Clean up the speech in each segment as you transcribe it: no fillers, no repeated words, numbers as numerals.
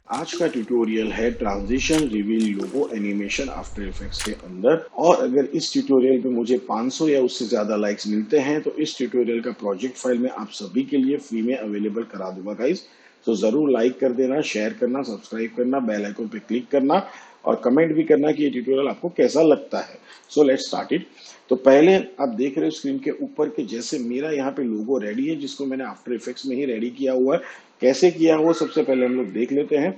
आज का ट्यूटोरियल है transition reveal logo animation after effects के अंदर। और अगर इस ट्यूटोरियल पे मुझे 500 या उससे ज्यादा लाइक्स मिलते हैं तो इस ट्यूटोरियल का प्रोजेक्ट फाइल मैं आप सभी के लिए फ्री में अवेलेबल करा दूंगा गाइस। तो जरूर लाइक कर देना, शेयर करना, सब्सक्राइब करना, बेल आइकन पे क्लिक करना और कमेंट भी करना कि ये ट्यूटोरियल आपको कैसा लगता है। So let's start it. तो पहले आप देख रहे हो स्क्रीन के ऊपर के जैसे मेरा यहाँ पे लोगो रेडी है, जिसको मैंने आफ्टर इफेक्ट्स में ही रेडी किया हुआ है। कैसे किया हुआ सबसे पहले हम लोग देख लेते हैं।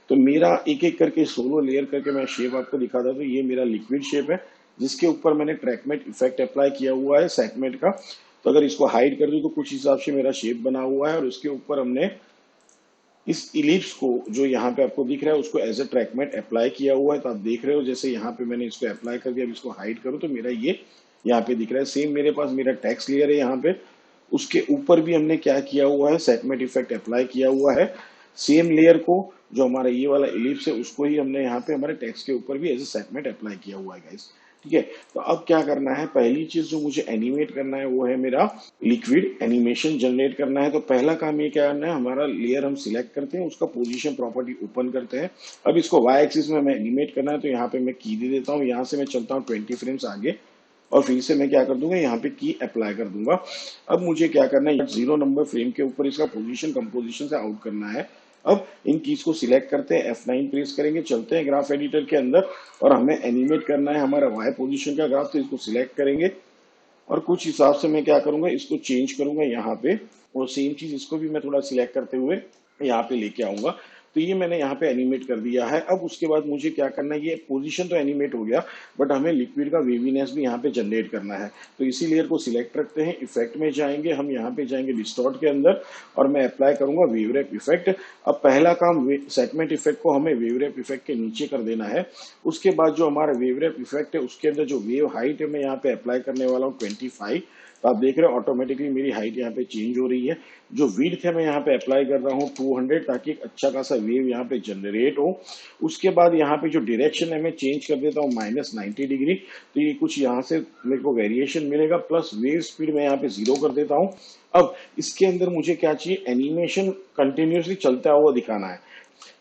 तो मेरा एक एक करके सोलो लेयर करके मैं शेप आपको दिखाता हूँ। तो ये मेरा लिक्विड शेप है जिसके ऊपर मैंने ट्रैकमेट इफेक्ट अप्लाई किया हुआ है सेगमेंट का। तो अगर इसको हाइड कर दूं तो कुछ हिसाब से मेरा शेप बना हुआ है और उसके ऊपर हमने इस इलिप्स को जो यहाँ पे आपको दिख रहा है उसको एज ए ट्रैकमेट अप्लाई किया हुआ है। तो आप देख रहे हो जैसे यहाँ पे मैंने इसको अप्लाई कर दिया। अब इसको हाइड करूँ तो मेरा ये यहाँ पे दिख रहा है। सेम मेरे पास मेरा टेक्स्ट लेयर है यहाँ पे, उसके ऊपर भी हमने क्या किया हुआ है, सेगमेंट इफेक्ट अप्लाई किया हुआ है। सेम लेयर को जो हमारा ये वाला इलिप्स है उसको ही हमने यहाँ पे हमारे टेक्स्ट के ऊपर भी एज ए सेगमेंट अप्लाई किया हुआ है गाइस। ठीक है, तो अब क्या करना है, पहली चीज जो मुझे एनिमेट करना है वो है मेरा लिक्विड एनिमेशन जनरेट करना है। तो पहला काम ये क्या करना है, हमारा लेयर हम सिलेक्ट करते हैं, उसका पोजीशन प्रॉपर्टी ओपन करते हैं। अब इसको वाई एक्सिस में हमें एनिमेट करना है तो यहाँ पे मैं की दे देता हूँ। यहाँ से मैं चलता हूँ 20 फ्रेम्स आगे और फिर से मैं क्या कर दूंगा, यहाँ पे की अप्लाई कर दूंगा। अब मुझे क्या करना है, 0 नंबर फ्रेम के ऊपर इसका पोजीशन कंपोजिशन से आउट करना है। अब इन कीज को सिलेक्ट करते हैं, F9 प्रेस करेंगे, चलते हैं ग्राफ एडिटर के अंदर और हमें एनिमेट करना है हमारा वाई पोजीशन का ग्राफ। तो इसको सिलेक्ट करेंगे और कुछ हिसाब से मैं क्या करूंगा, इसको चेंज करूंगा यहाँ पे। और सेम चीज इसको भी मैं थोड़ा सिलेक्ट करते हुए यहाँ पे लेके आऊंगा। तो ये मैंने यहाँ पे एनिमेट कर दिया है। अब उसके बाद मुझे क्या करना है, ये पोजीशन तो एनिमेट हो गया बट हमें लिक्विड का वेवीनेस भी यहाँ पे जनरेट करना है। तो इसी लेयर को सिलेक्ट रखते हैं, इफेक्ट में जाएंगे, हम यहाँ पे जाएंगे डिस्टॉर्ट के अंदर और मैं अप्लाई करूंगा वेव रैप इफेक्ट। अब पहला काम सेगमेंट इफेक्ट को हमें वेव रैप इफेक्ट के नीचे कर देना है। उसके बाद जो हमारा वेव रैप इफेक्ट है उसके अंदर जो वेव हाइट है मैं यहाँ पे अप्लाई करने वाला हूँ 25। तो आप देख रहे हो ऑटोमेटिकली मेरी हाइट यहाँ पे चेंज हो रही है। जो विड्थ है मैं यहाँ पे अप्लाई कर रहा हूँ 200 ताकि एक अच्छा खासा वेव यहाँ पे जनरेट हो। उसके बाद यहाँ पे जो डायरेक्शन है मैं चेंज कर देता हूँ -90 डिग्री। तो ये कुछ यहाँ से मेरे को वेरिएशन मिलेगा। प्लस वेव स्पीड मैं यहाँ पे 0 कर देता हूँ। अब इसके अंदर मुझे क्या चाहिए, एनिमेशन कंटिन्यूसली चलता हुआ दिखाना है।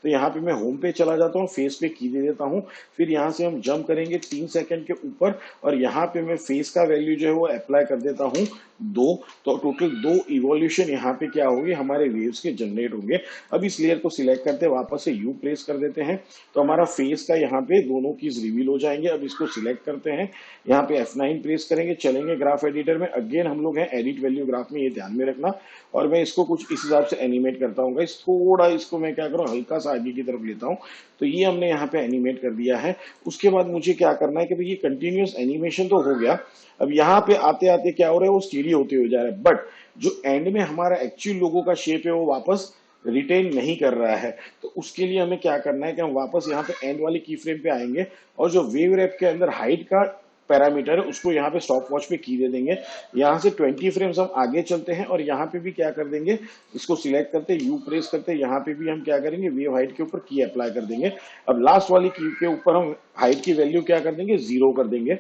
तो यहाँ पे मैं होम पे चला जाता हूँ, फेस पे की दे देता हूँ। फिर यहाँ से हम जंप करेंगे 3 सेकंड के ऊपर और यहाँ पे मैं फेस का वैल्यू जो है वो अप्लाई कर देता हूँ 2। तो टोटल 2 इवोल्यूशन यहाँ पे क्या होगी, हमारे वेव्स के जनरेट होंगे। अब इस लेयर को सिलेक्ट करते हैं, वापस से यू प्रेस कर देते हैं तो हमारा फेस का यहाँ पे दोनों कीज रिवील हो जाएंगे। अब इसको सिलेक्ट करते हैं, यहाँ पे F9 प्रेस करेंगे, चलेंगे ग्राफ एडिटर में। अगेन हम लोग हैं एडिट वैल्यू ग्राफ में, ये ध्यान में रखना। और मैं इसको कुछ इस हिसाब से एनिमेट करता हूँ गाइस। थोड़ा इसको मैं क्या करूँ, हल्का सा आगे की तरफ लेता हूँ। तो ये हमने यहाँ पे एनिमेट कर दिया है। उसके बाद मुझे क्या करना है कि भाई ये कंटिन्यूअस एनिमेशन तो हो गया। अब यहाँ पे आते आते क्या हो रहा है, वो स्टीडी होते हो जा रहा है। बट जो एंड में हमारा एक्चुअल लोगों का शेप है वो वापस रिटेन नहीं कर रहा है। तो उसके लिए हमें क्या करना है कि हम वापस यहाँ पे एंड वाली की फ्रेम पे आएंगे और जो वेव रैप के अंदर हाइट का पैरामीटर है उसको यहाँ पे स्टॉप वॉच पे की दे देंगे। यहाँ से 20 फ्रेम्स हम आगे चलते हैं और यहाँ पे भी क्या कर देंगे, इसको सिलेक्ट करते हैं, यू प्रेस करते हैं, यहाँ पे भी हम क्या करेंगे, वेव हाइट के ऊपर की अप्लाई कर देंगे। अब लास्ट वाली की के ऊपर हम हाइट की वैल्यू क्या कर देंगे, 0 कर देंगे।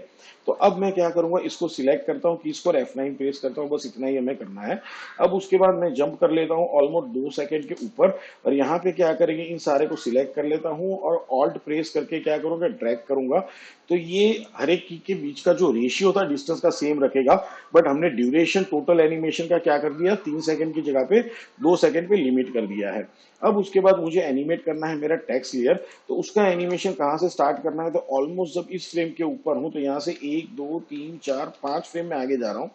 तो अब मैं क्या करूंगा, इसको सिलेक्ट करता हूँ, कीज को F9 प्रेस करता हूँ, बस इतना ही हमें करना है। अब उसके बाद मैं जंप कर लेता हूँ ऑलमोस्ट 2 सेकंड के ऊपर और यहाँ पे क्या करेंगे, इन सारे को सिलेक्ट कर लेता हूँ और ऑल्ट प्रेस करके क्या करूंगा, ड्रैग करूंगा। तो ये हर एक की के बीच का जो रेशियो था डिस्टेंस का सेम रखेगा। बट हमने ड्यूरेशन टोटल एनिमेशन का क्या कर दिया, 3 सेकंड की जगह पे 2 सेकंड पे लिमिट कर दिया है। अब उसके बाद मुझे एनिमेट करना है मेरा टेक्स्ट लेयर। तो उसका एनिमेशन कहाँ से स्टार्ट करना है, तो ऑलमोस्ट जब इस फ्रेम के ऊपर हूं तो यहाँ से 1 2 3 4 5 फ्रेम में आगे जा रहा हूँ।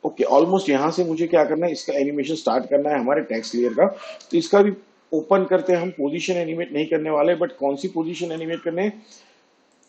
ओके, ऑलमोस्ट यहाँ से मुझे क्या करना है, इसका एनिमेशन स्टार्ट करना है हमारे टेक्स्ट लेयर का। तो इसका भी ओपन करते हैं, हम पोजीशन एनिमेट नहीं करने वाले, बट कौन सी पोजीशन एनिमेट करने,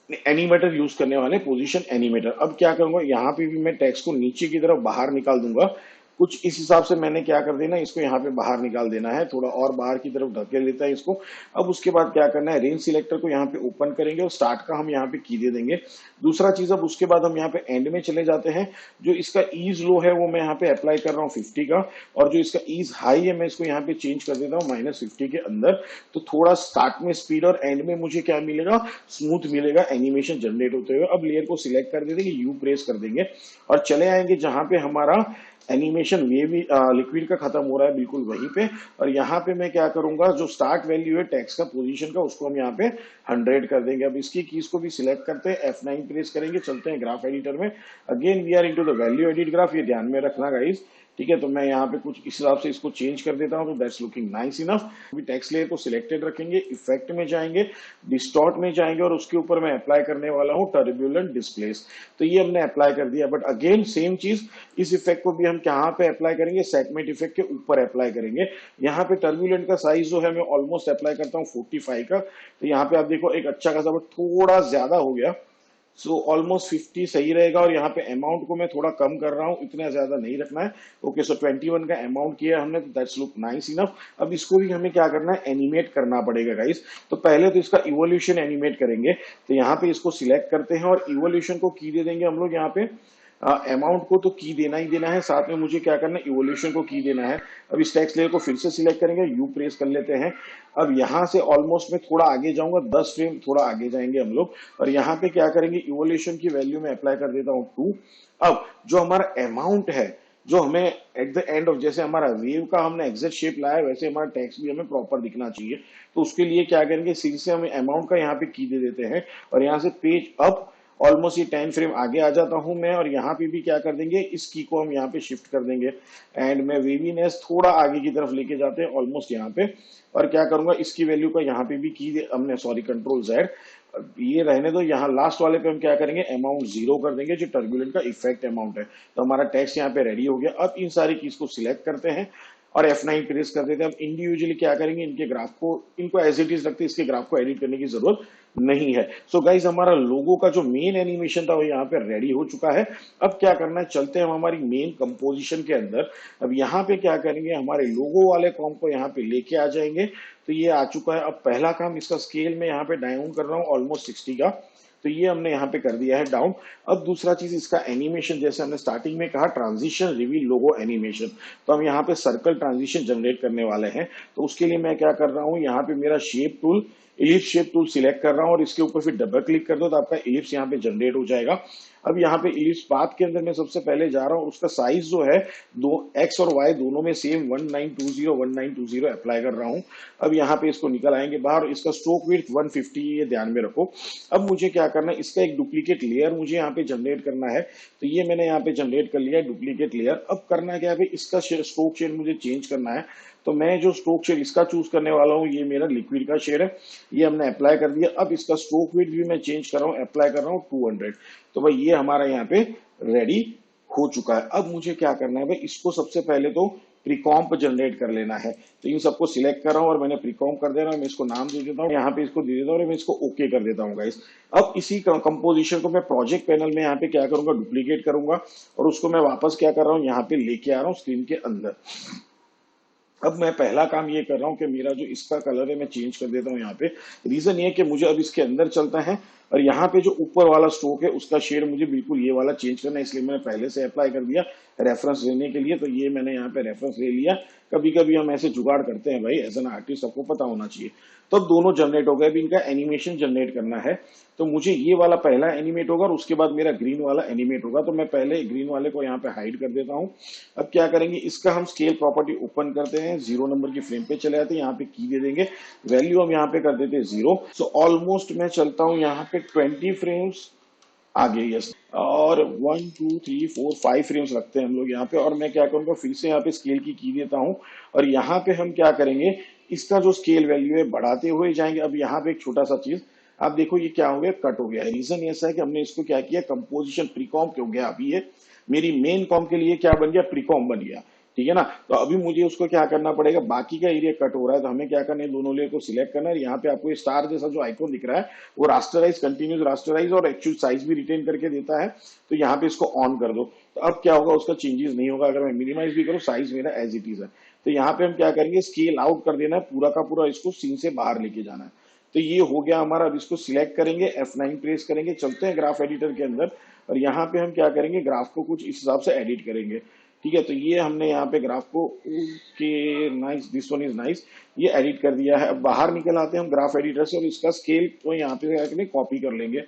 एनिमेटर यूज करने वाले, पोजीशन एनिमेटर। अब क्या करूंगा, यहाँ पे भी मैं टेक्स्ट को नीचे की तरफ बाहर निकाल दूंगा। कुछ इस हिसाब से मैंने क्या कर देना, इसको यहाँ पे बाहर निकाल देना है, थोड़ा और बाहर की तरफ ढकेल लेता है इसको। अब उसके बाद क्या करना है, रेंज सिलेक्टर को यहाँ पे ओपन करेंगे और स्टार्ट का हम यहाँ पे की दे देंगे। दूसरा चीज, अब उसके बाद हम यहाँ पे एंड में चले जाते हैं। जो इसका ईज लो है वो मैं यहाँ पे अप्लाई कर रहा हूँ 50 का, और जो इसका ईज हाई है मैं इसको यहाँ पे चेंज कर देता हूँ -50 के अंदर। तो थोड़ा स्टार्ट में स्पीड और एंड में मुझे क्या मिलेगा, स्मूथ मिलेगा एनिमेशन जनरेट होते हुए। अब लेयर को सिलेक्ट कर देंगे, यू प्रेस कर देंगे और चले आएंगे जहां पे हमारा एनिमेशन ये भी लिक्विड का खत्म हो रहा है बिल्कुल वहीं पे। और यहाँ पे मैं क्या करूंगा, जो स्टार्ट वैल्यू है टेक्स्ट का पोजीशन का, उसको हम यहाँ पे 100 कर देंगे। अब इसकी कीज को भी सिलेक्ट करते हैं, F9 प्रेस करेंगे, चलते हैं ग्राफ एडिटर में। Again we are into the value edit graph, ये ध्यान में रखना गाइस, ठीक है। तो मैं यहाँ पे कुछ इस हिसाब से इसको चेंज कर देता हूँ, तो दैट्स लुकिंग नाइस इनफ। अभी टेक्स्ट लेयर को सिलेक्टेड रखेंगे, इफेक्ट में जाएंगे, डिस्टॉर्ट में जाएंगे, और उसके ऊपर मैं अप्लाई करने वाला हूँ टर्बुलेंट डिस्प्लेस। तो ये हमने अप्लाई कर दिया, बट अगेन सेम चीज, इस इफेक्ट को भी हम कहाँ पे अप्लाई करेंगे, सेगमेंट इफेक्ट के ऊपर अप्लाई करेंगे। यहाँ पे टर्बुलेंट का साइज जो है मैं ऑलमोस्ट अप्लाई करता हूँ 45 का। तो यहाँ पे आप देखो एक अच्छा खासा, बट थोड़ा ज्यादा हो गया, सो ऑलमोस्ट 50 सही रहेगा। और यहाँ पे अमाउंट को मैं थोड़ा कम कर रहा हूँ, इतना ज्यादा नहीं रखना है। ओके, सो 21 का अमाउंट किया हमने, तो दैट्स लुक नाइस इनफ। अब इसको भी हमें क्या करना है, एनिमेट करना पड़ेगा गाइस। तो पहले तो इसका इवोल्यूशन एनिमेट करेंगे। तो यहाँ पे इसको सिलेक्ट करते हैं और इवोल्यूशन को की दे देंगे हम लोग यहाँ पे। अमाउंट को तो की देना ही देना है, साथ में मुझे क्या करना है, इवोल्यूशन को की देना है। अब इस टेक्स्ट लेयर को फिर से सिलेक्ट करेंगे, यू प्रेस कर लेते हैं। अब यहाँ से ऑलमोस्ट मैं थोड़ा आगे जाऊंगा, 10 फ्रेम थोड़ा आगे जाएंगे हम लोग। और यहाँ पे क्या करेंगे, इवोल्यूशन की वैल्यू में अप्लाई कर देता हूँ 2। अब जो हमारा अमाउंट है, जो हमें एट द एंड ऑफ, जैसे हमारा वेव का हमने एग्जैक्ट शेप लाया, वैसे हमारा टेक्स्ट भी हमें प्रॉपर दिखना चाहिए। तो उसके लिए क्या करेंगे, सिर से हमें अमाउंट का यहाँ पे की दे देते हैं, और यहाँ से पेज अप, ऑलमोस्ट ये 10 फ्रेम आगे आ जाता हूं मैं। और यहाँ पे भी क्या कर देंगे, इस की को हम यहाँ पे शिफ्ट कर देंगे, एंड मैं वेवीनेस थोड़ा आगे की तरफ लेके जाते हैं, ऑलमोस्ट यहाँ पे। और क्या करूंगा, इसकी वैल्यू का यहाँ पे भी की हमने, सॉरी कंट्रोल जेड, ये रहने दो। यहाँ लास्ट वाले पे हम क्या करेंगे, अमाउंट 0 कर देंगे, जो टर्बुलेंट का इफेक्ट अमाउंट है। तो हमारा टेक्स्ट यहाँ पे रेडी हो गया। अब इन सारी चीज को सिलेक्ट करते हैं और F9 प्रेस कर देते हैं। अब इंडिविजुअली क्या करेंगे, इनके ग्राफ को, इनको एज इट इज रखते हैं, इसके ग्राफ को एडिट करने की जरूरत नहीं है। सो गाइज, हमारा लोगो का जो मेन एनिमेशन था वो यहाँ पे रेडी हो चुका है। अब क्या करना है, चलते हैं हम हमारी मेन कंपोजिशन के अंदर। अब यहाँ पे क्या करेंगे, हमारे लोगो वाले कॉम को यहाँ पे लेके आ जाएंगे। तो ये आ चुका है। अब पहला काम, इसका स्केल में यहाँ पे डाउन कर रहा हूँ ऑलमोस्ट 60 का। तो ये हमने यहाँ पे कर दिया है डाउन। अब दूसरा चीज, इसका एनिमेशन, जैसे हमने स्टार्टिंग में कहा, ट्रांजिशन रिवील लोगो एनिमेशन। तो हम यहाँ पे सर्कल ट्रांजिशन जनरेट करने वाले हैं। तो उसके लिए मैं क्या कर रहा हूँ, यहाँ पे मेरा shape tool, ellipse shape tool select कर रहा हूँ, और इसके ऊपर फिर डबल क्लिक कर दो तो आपका इलिप्स यहाँ पे जनरेट हो जाएगा। अब यहाँ पे इलिप्स पाथ के अंदर मैं सबसे पहले जा रहा हूँ, उसका साइज जो है, दो एक्स और वाई दोनों में सेम 1920 अप्लाई कर रहा हूँ। अब यहाँ पे इसको निकल आएंगे बाहर। इसका स्ट्रोक विड्थ 150, ये ध्यान में रखो। अब मुझे क्या करना है, इसका एक डुप्लीकेट लेयर मुझे यहाँ पे जनरेट करना है। तो ये मैंने यहाँ पे जनरेट कर लिया है डुप्लीकेट लेयर। अब करना क्या है, इसका स्ट्रोक शेड मुझे चेंज करना है। तो मैं जो स्ट्रोक शेड इसका चूज करने वाला हूँ, ये मेरा लिक्विड का शेड है, ये हमने अप्लाई कर दिया। अब इसका स्ट्रोक विड्थ भी मैं चेंज कर रहा हूँ, अप्लाई कर रहा हूँ 200। तो भाई ये हमारा यहाँ पे रेडी हो चुका है। अब मुझे क्या करना है भाई, इसको सबसे पहले तो प्रीकॉम्प जनरेट कर लेना है। तो इन सबको सिलेक्ट कर रहा हूँ और मैंने प्रीकॉम्प कर देना है। मैं इसको नाम दे देता हूँ, यहाँ पे इसको दे देता हूँ, और मैं इसको ओके कर देता हूँ गाइस। अब इसी कंपोजिशन को मैं प्रोजेक्ट पैनल में यहाँ पे क्या करूंगा, डुप्लीकेट करूंगा, और उसको मैं वापस क्या कर रहा हूँ, यहाँ पे लेके आ रहा हूँ स्क्रीन के अंदर। अब मैं पहला काम ये कर रहा हूँ कि मेरा जो इसका कलर है मैं चेंज कर देता हूँ यहाँ पे। रीजन ये कि मुझे अब इसके अंदर चलता है, और यहाँ पे जो ऊपर वाला स्ट्रोक है उसका शेड मुझे बिल्कुल ये वाला चेंज करना है, इसलिए मैंने पहले से अप्लाई कर दिया रेफरेंस लेने के लिए। तो ये मैंने यहाँ पे रेफरेंस ले लिया। कभी कभी हम ऐसे जुगाड़ करते हैं भाई, एज एन आर्टिस्ट सबको पता होना चाहिए। तो अब दोनों जनरेट हो गए। अभी इनका एनिमेशन जनरेट करना है। तो मुझे ये वाला पहला एनिमेट होगा और उसके बाद मेरा ग्रीन वाला एनिमेट होगा। तो मैं पहले ग्रीन वाले को यहाँ पे हाइड कर देता हूँ। अब क्या करेंगे, इसका हम स्केल प्रॉपर्टी ओपन करते हैं, 0 नंबर की फ्रेम पे चले जाते हैं, यहाँ पे की दे देंगे, वैल्यू हम यहाँ पे कर देते हैं 0। सो ऑलमोस्ट मैं चलता हूँ यहाँ पे 20 फ्रेम्स आगे, यस, और 1 2 3 4 5 फ्रेम्स रखते हैं हम लोग यहाँ पे। और मैं क्या करूंगा, फिर से यहाँ पे स्केल की देता हूँ, और यहाँ पे हम क्या करेंगे, इसका जो स्केल वैल्यू है बढ़ाते हुए जाएंगे। अब यहाँ पे एक छोटा सा चीज आप देखो, ये क्या हो गया, कट हो गया है। रीजन ऐसा है कि हमने इसको क्या किया, कंपोजिशन प्रीकॉम हो गया। अभी ये मेरी मेन कॉम के लिए क्या बन गया, प्रीकॉम बन गया, ठीक है ना। तो अभी मुझे उसको क्या करना पड़ेगा, बाकी का एरिया कट हो रहा है, तो हमें क्या करना है, दोनों लेयर को सिलेक्ट करना है। यहाँ पे आपको ये स्टार जैसा जो आइकॉन दिख रहा है वो रास्टराइज, कंटिन्यूस रास्टराइज और एक्चुअल साइज भी रिटेन करके देता है। तो यहाँ पे इसको ऑन कर दो। तो अब क्या होगा, उसका चेंजेस नहीं होगा। अगर मैं मिनिमाइज भी करूँ, साइज मेरा एज इट इज है। तो यहाँ पे हम क्या करेंगे, स्केल आउट कर देना है, पूरा का पूरा इसको सीन से बाहर लेके जाना है। तो ये हो गया हमारा। अब इसको सिलेक्ट करेंगे, F9 प्रेस करेंगे, चलते हैं ग्राफ एडिटर के अंदर, और यहाँ पे हम क्या करेंगे, ग्राफ को कुछ इस हिसाब से एडिट करेंगे, ठीक है। तो ये हमने यहाँ पे ग्राफ को, okay nice, this one is nice, ये एडिट कर दिया है। अब बाहर निकल आते हैं हम ग्राफ एडिटर से, और इसका स्केल को यहाँ पे कॉपी कर लेंगे,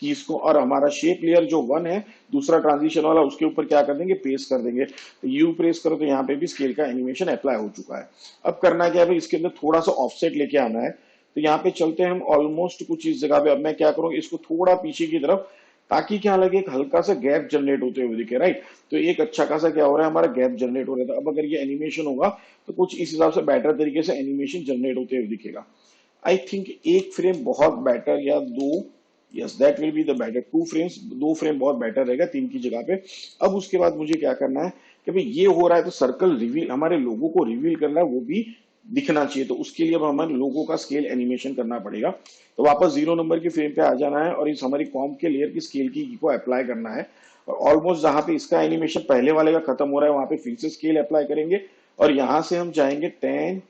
कीज को, और हमारा शेप लेयर जो 1 है दूसरा ट्रांजिशन वाला, उसके ऊपर क्या कर देंगे, पेस्ट कर देंगे। तो यू प्रेस करो तो यहाँ पे भी स्केल का एनिमेशन अप्लाई हो चुका है। अब करना क्या है भाई, इसके अंदर थोड़ा सा ऑफसेट लेके आना है। तो यहाँ पे चलते हैं हम ऑलमोस्ट कुछ इस जगह पे। अब मैं क्या करूँ, इसको थोड़ा पीछे की तरफ, ताकि क्या लगे, एक हल्का सा गैप जनरेट होते हुए दिखे, राइट। तो एक अच्छा खासा क्या हो रहा है, हमारा गैप जनरेट हो रहा था। अब अगर ये एनिमेशन होगा तो कुछ इस हिसाब से बेटर तरीके से एनिमेशन जनरेट होते हुए दिखेगा। आई थिंक एक फ्रेम बहुत बेटर, या दो, yes that will be the better, 2 frames, 2 frame बहुत बेटर रहेगा 3 की जगह पे। अब उसके बाद मुझे क्या करना है कि भाई ये हो रहा है तो सर्कल रिवील, हमारे लोगों को रिवील करना है, वो भी दिखना चाहिए। तो उसके लिए अब हमें लोगों का स्केल एनिमेशन करना पड़ेगा। तो वापस 0 नंबर की फ्रेम पे आ जाना है और इस हमारी कॉम के लेयर की स्केल की को अप्लाई करना है। और ऑलमोस्ट जहां पे इसका एनिमेशन पहले वाले का खत्म हो रहा है वहां पे फिर से स्केल अप्लाई करेंगे, और यहां से हम जाएंगे 10,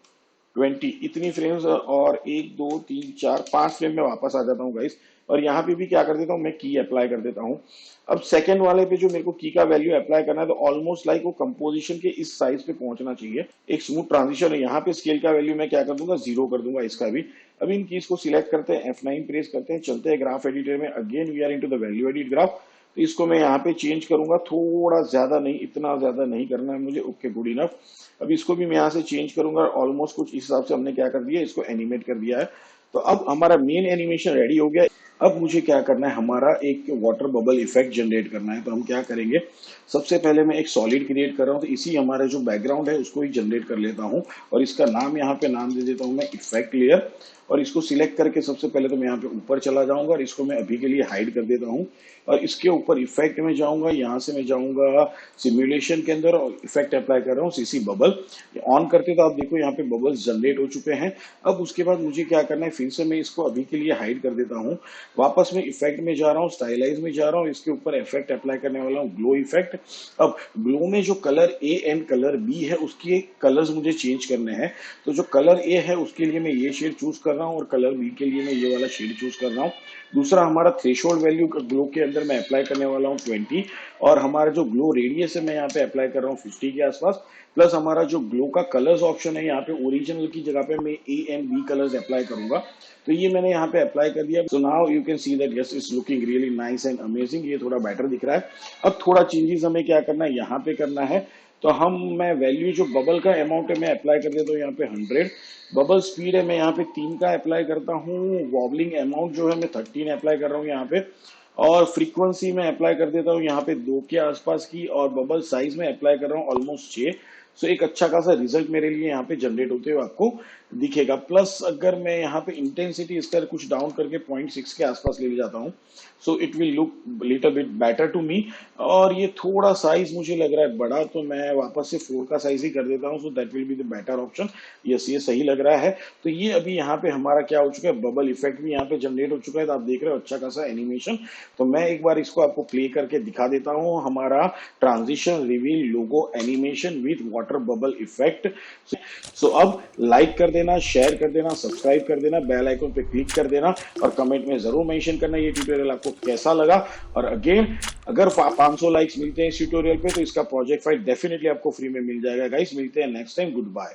20 इतनी फ्रेम्स, और 1 2 3 4 5 फ्रेम में वापस आ जाता हूँ गाइस। और यहाँ पे भी क्या कर देता हूँ, मैं की अप्लाई कर देता हूँ। अब सेकंड वाले पे जो मेरे को की का वैल्यू अप्लाई करना है, तो ऑलमोस्ट लाइक वो कंपोजिशन के इस साइज पे पहुंचना चाहिए, एक स्मूथ ट्रांजिशन है। यहाँ पे स्केल का वैल्यू मैं क्या कर दूंगा, 0 कर दूंगा इसका भी। अब इन कीज को सिलेक्ट करते हैं, F9 प्रेस करते हैं, चलते हैं ग्राफ एडिटर में, again we are into the value edit graph. तो इसको मैं यहाँ पे चेंज करूंगा, थोड़ा ज्यादा नहीं, इतना ज्यादा नहीं करना है मुझे, ओके गुड इनफ। अब इसको भी मैं यहाँ से चेंज करूंगा, ऑलमोस्ट कुछ इस हिसाब से हमने क्या कर दिया, इसको एनिमेट कर दिया है। तो अब हमारा मेन एनिमेशन रेडी हो गया। अब मुझे क्या करना है, हमारा एक वाटर बबल इफेक्ट जनरेट करना है। तो हम क्या करेंगे, सबसे पहले मैं एक सॉलिड क्रिएट कर रहा हूँ, तो इसी हमारा जो बैकग्राउंड है उसको ही जनरेट कर लेता हूँ, और इसका नाम यहाँ पे नाम दे देता हूँ मैं इफेक्ट लेयर। और इसको सिलेक्ट करके सबसे पहले तो मैं यहाँ पे ऊपर चला जाऊंगा, और इसको मैं अभी के लिए हाइड कर देता हूँ। और इसके ऊपर इफेक्ट में जाऊंगा, यहाँ से मैं जाऊंगा सिमुलेशन के अंदर, और इफेक्ट अप्लाई कर रहा हूँ सीसी बबल। ऑन करते तो आप देखो यहाँ पे बबल्स जनरेट हो चुके हैं। अब उसके बाद मुझे क्या करना है, फिर से मैं इसको अभी के लिए हाइड कर देता हूँ, वापस में इफेक्ट में जा रहा हूँ, स्टाइलाइज में जा रहा हूँ, इसके ऊपर इफेक्ट अप्लाई करने वाला हूँ, ग्लो इफेक्ट। अब ग्लो में जो colour A and colour B है उसकी कलर्स मुझे चेंज करने हैं। तो जो कलर ए है उसके लिए मैं ये शेड चूज कर रहा हूँ, और कलर बी के लिए मैं ये वाला शेड चूज कर रहा हूँ। दूसरा हमारा थ्रेशोल्ड वैल्यू ग्लो के अंदर मैं अप्लाई करने वाला हूँ 20, और हमारा जो ग्लो रेडियस है मैं यहाँ पे अप्लाई कर रहा हूँ 50 के आसपास। प्लस हमारा जो ग्लो का कलर्स ऑप्शन है, यहाँ पे ओरिजिनल की जगह पे मैं A and B colours apply करूंगा। तो ये मैंने यहाँ पे अप्लाई कर दिया। So now you can see that yes it's looking really nice and amazing, ये थोड़ा बेटर दिख रहा है। अब थोड़ा चेंजेस हमें क्या करना है, यहाँ पे करना है। तो मैं वैल्यू जो बबल का अमाउंट है मैं अप्लाई कर देता हूँ यहाँ पे 100। बबल स्पीड है मैं यहाँ पे 3 का अप्लाई करता हूँ। वॉबलिंग अमाउंट जो है मैं 13 अप्लाई कर रहा हूँ यहाँ पे। और फ्रीक्वेंसी में अप्लाई कर देता हूँ यहाँ पे 2 के आसपास की, और बबल साइज में अप्लाई कर रहा हूँ ऑलमोस्ट 6। सो एक अच्छा खासा रिजल्ट मेरे लिए यहाँ पे जनरेट होते हुए आपको दिखेगा। प्लस अगर मैं यहाँ पे इंटेंसिटी इसका कुछ डाउन करके 0.6 के आसपास ले जाता हूँ, so it will look little bit better to me. और ये थोड़ा साइज मुझे लग रहा है बड़ा, तो मैं वापस से 4 का साइज ही कर देता हूँ, so that will be the better option. Yes ये सही लग रहा है। तो ये अभी यहाँ पे हमारा क्या हो चुका है, बबल इफेक्ट भी यहाँ पे जनरेट हो चुका है। तो आप देख रहे हो अच्छा खासा एनिमेशन। तो मैं एक बार इसको आपको प्ले करके दिखा देता हूँ, हमारा transition reveal logo animation with water bubble effect. So अब लाइक कर देना, शेयर कर देना, सब्सक्राइब कर देना, बेल आइकन पे क्लिक कर देना, और कमेंट में जरूर मेंशन करना ये ट्यूटोरियल आपको कैसा लगा। और अगेन अगर 500 लाइक्स मिलते हैं इस ट्यूटोरियल पे तो इसका प्रोजेक्ट फाइल डेफिनेटली आपको फ्री में मिल जाएगा गाइस। मिलते हैं नेक्स्ट टाइम, गुड बाय।